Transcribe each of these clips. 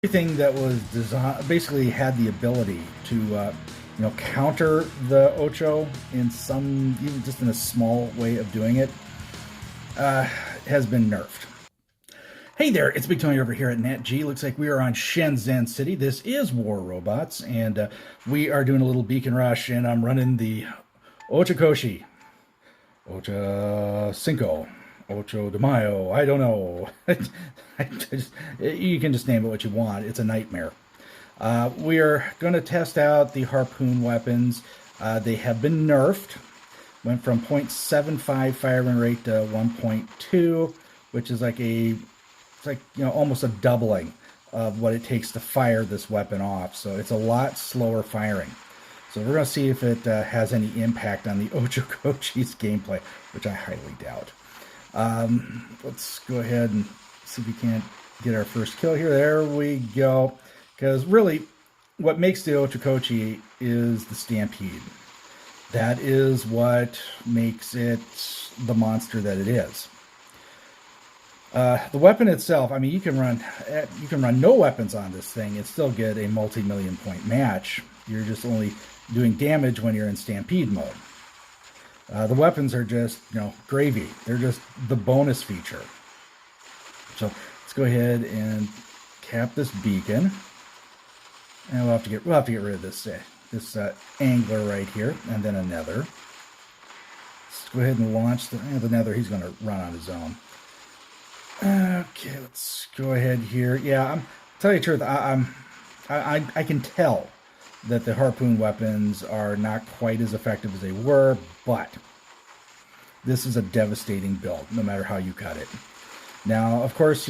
Everything that was designed basically had the ability to counter the Ocho in some, even just in a small way of doing it, uh, has been nerfed. Hey there, it's Big Tony over here at NatG. Looks like we are on Shenzen City. This is War Robots, and we are doing a little beacon rush, and I'm running the Ochokochi, Ocha Cinco, Ocho de Mayo. I don't know. You can just name it what you want. It's a nightmare. We are going to test out the harpoon weapons. They have been nerfed. Went from 0.75 firing rate to 1.2, which is almost a doubling of what it takes to fire this weapon off. So it's a lot slower firing. So we're going to see if it has any impact on the Ochokochi's gameplay, which I highly doubt. Let's go ahead and see if we can't get our first kill here. There we go. Because really, what makes the Ochokochi is the Stampede. That is what makes it the monster that it is. The weapon itself, I mean, you can run no weapons on this thing and still get a multi-million point match. You're just only doing damage when you're in Stampede mode. The weapons are just, gravy. They're just the bonus feature. So let's go ahead and cap this beacon, and we'll have to get rid of this angler right here, and then another. Let's go ahead and launch the nether. He's going to run on his own. Okay, let's go ahead here. Yeah, tell you the truth, I can tell that the harpoon weapons are not quite as effective as they were, but this is a devastating build, no matter how you cut it. Now, of course,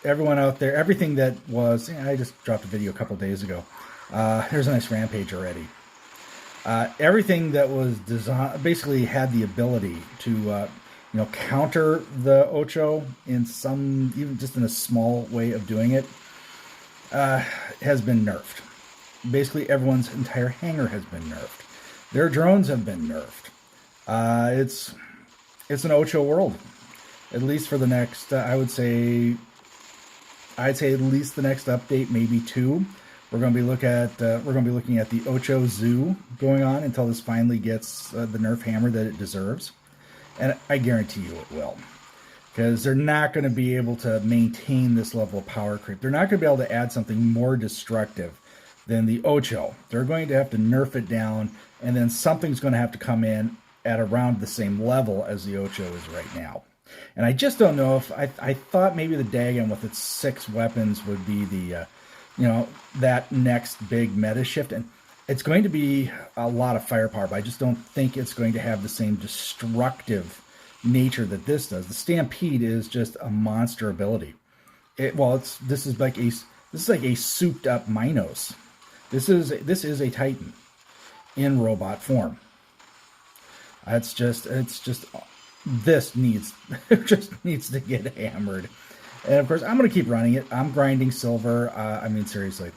everyone out there, everything that was, I just dropped a video a couple days ago. Here's a nice rampage already. Everything that was designed basically had the ability to, counter the Ocho in some, even just in a small way of doing it, has been nerfed. Basically, everyone's entire hangar has been nerfed. Their drones have been nerfed. It's an Ocho world, at least for the next. I'd say at least the next update, maybe 2. We're going to be looking at the Ocho Zoo going on until this finally gets the nerf hammer that it deserves, and I guarantee you it will, because they're not going to be able to maintain this level of power creep. They're not going to be able to add something more destructive than the Ocho. They're going to have to nerf it down, and then something's going to have to come in at around the same level as the Ocho is right now. And I just don't know if I thought maybe the Dagon with its 6 weapons would be the that next big meta shift, and it's going to be a lot of firepower, but I just don't think it's going to have the same destructive nature that this does. The Stampede is just a monster ability. This is like a souped up Minos. This is a Titan in robot form. It just needs to get hammered. And of course, I'm going to keep running it. I'm grinding silver. Seriously.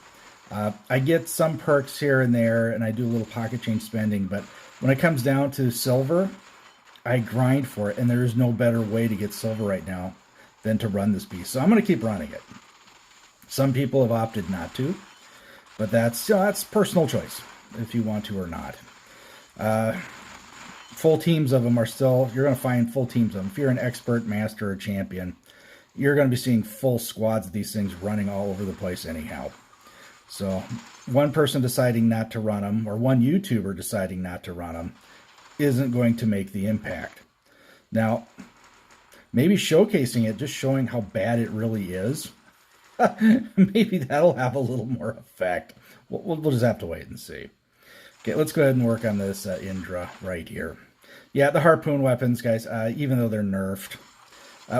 I get some perks here and there, and I do a little pocket change spending, but when it comes down to silver, I grind for it, and there is no better way to get silver right now than to run this beast. So I'm going to keep running it. Some people have opted not to, but that's personal choice, if you want to or not. Full teams of them are still, you're going to find full teams of them. If you're an expert, master, or champion, you're going to be seeing full squads of these things running all over the place anyhow. So one person deciding not to run them, or one YouTuber deciding not to run them, isn't going to make the impact. Now, maybe showcasing it, just showing how bad it really is, maybe that'll have a little more effect. We'll just have to wait and see. Okay, let's go ahead and work on this Indra right here. Yeah, the harpoon weapons, guys, even though they're nerfed,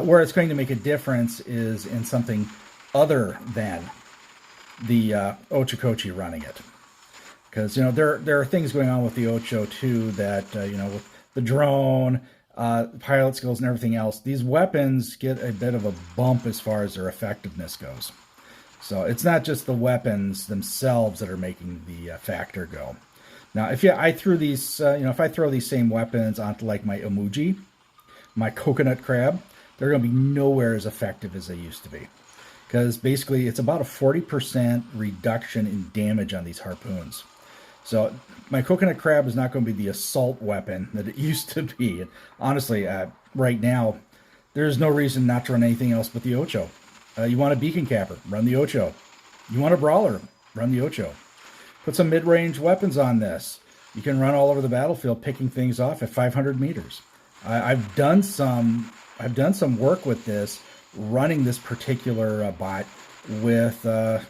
where it's going to make a difference is in something other than the Ochokochi running it. Because, there are things going on with the Ocho, too, that, with the drone, pilot skills, and everything else, these weapons get a bit of a bump as far as their effectiveness goes. So it's not just the weapons themselves that are making the factor go. Now, if I threw these, if I throw these same weapons onto like my Emoji, my coconut crab, they're going to be nowhere as effective as they used to be. because basically it's about a 40% reduction in damage on these harpoons. So my coconut crab is not going to be the assault weapon that it used to be. And honestly, right now, there's no reason not to run anything else but the Ocho. You want a beacon capper, run the Ocho. You want a brawler, run the Ocho. Put some mid-range weapons on this. You can run all over the battlefield picking things off at 500 meters. I've done some work with this, running this particular bot with the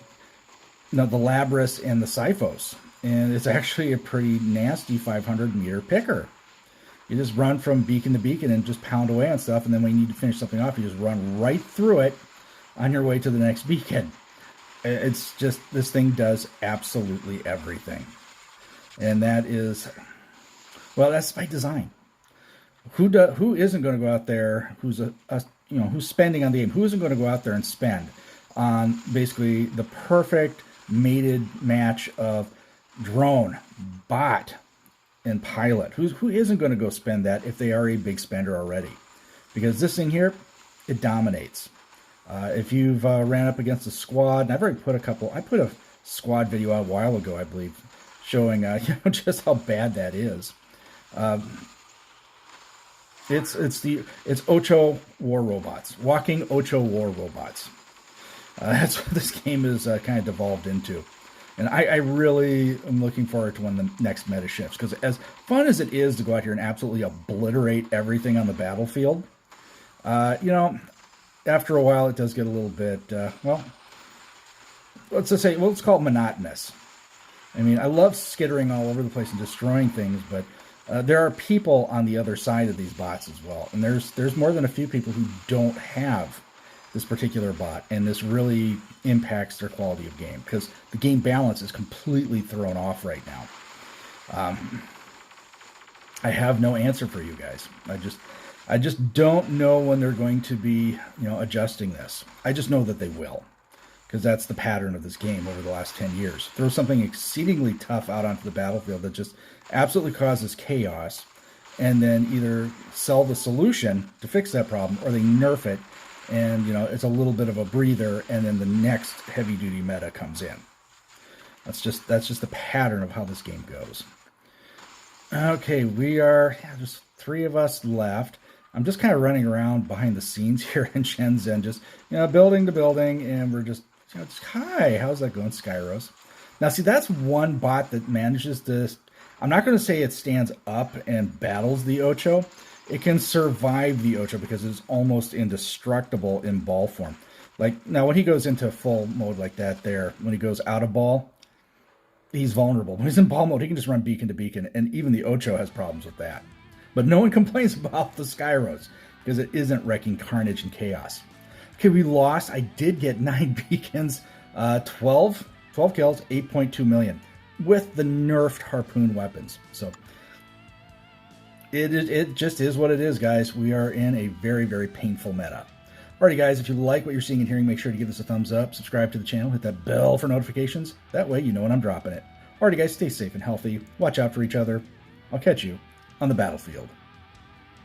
Labras and the Sipho's. And it's actually a pretty nasty 500 meter picker. You just run from beacon to beacon and just pound away on stuff, and then when you need to finish something off, you just run right through it on your way to the next beacon. It's just, this thing does absolutely everything. And that is, well, that's by design. Who isn't going to go out there, who's spending on the game, who isn't going to go out there and spend on basically the perfect mated match of drone, bot, and pilot? Who isn't going to go spend that if they are a big spender already? Because this thing here, it dominates. If you've ran up against a squad, and I've already put I put a squad video out a while ago, I believe, showing just how bad that is. It's Ocho war robots, walking Ocho war robots. That's what this game is kind of devolved into. And I really am looking forward to when the next meta shifts, because as fun as it is to go out here and absolutely obliterate everything on the battlefield, after a while it does get a little bit, let's call it monotonous. I mean, I love skittering all over the place and destroying things, but there are people on the other side of these bots as well. And there's more than a few people who don't have this particular bot, and this really impacts their quality of game, because the game balance is completely thrown off right now. I have no answer for you guys. I just don't know when they're going to be, adjusting this. I just know that they will, because that's the pattern of this game over the last 10 years. Throw something exceedingly tough out onto the battlefield that just absolutely causes chaos, and then either sell the solution to fix that problem, or they nerf it, and it's a little bit of a breather, and then the next heavy-duty meta comes in. That's just the pattern of how this game goes. Okay, we are just 3 of us left. I'm just kind of running around behind the scenes here in Shenzen, just building to building, and we're just hi, how's that going, Skyros? Now, see, that's one bot that manages to. I'm not going to say it stands up and battles the Ocho. It can survive the Ocho because it's almost indestructible in ball form. Like, now when he goes into full mode like that there, when he goes out of ball, he's vulnerable. When he's in ball mode, he can just run beacon to beacon, and even the Ocho has problems with that. But no one complains about the Skyros because it isn't wrecking carnage and chaos. Okay, we lost. I did get 9 beacons, 12 kills, 8.2 million with the nerfed harpoon weapons. So it just is what it is, guys. We are in a very, very painful meta. Alrighty, guys, if you like what you're seeing and hearing, make sure to give this a thumbs up, subscribe to the channel, hit that bell for notifications. That way you know when I'm dropping it. Alrighty, guys, stay safe and healthy. Watch out for each other. I'll catch you on the battlefield.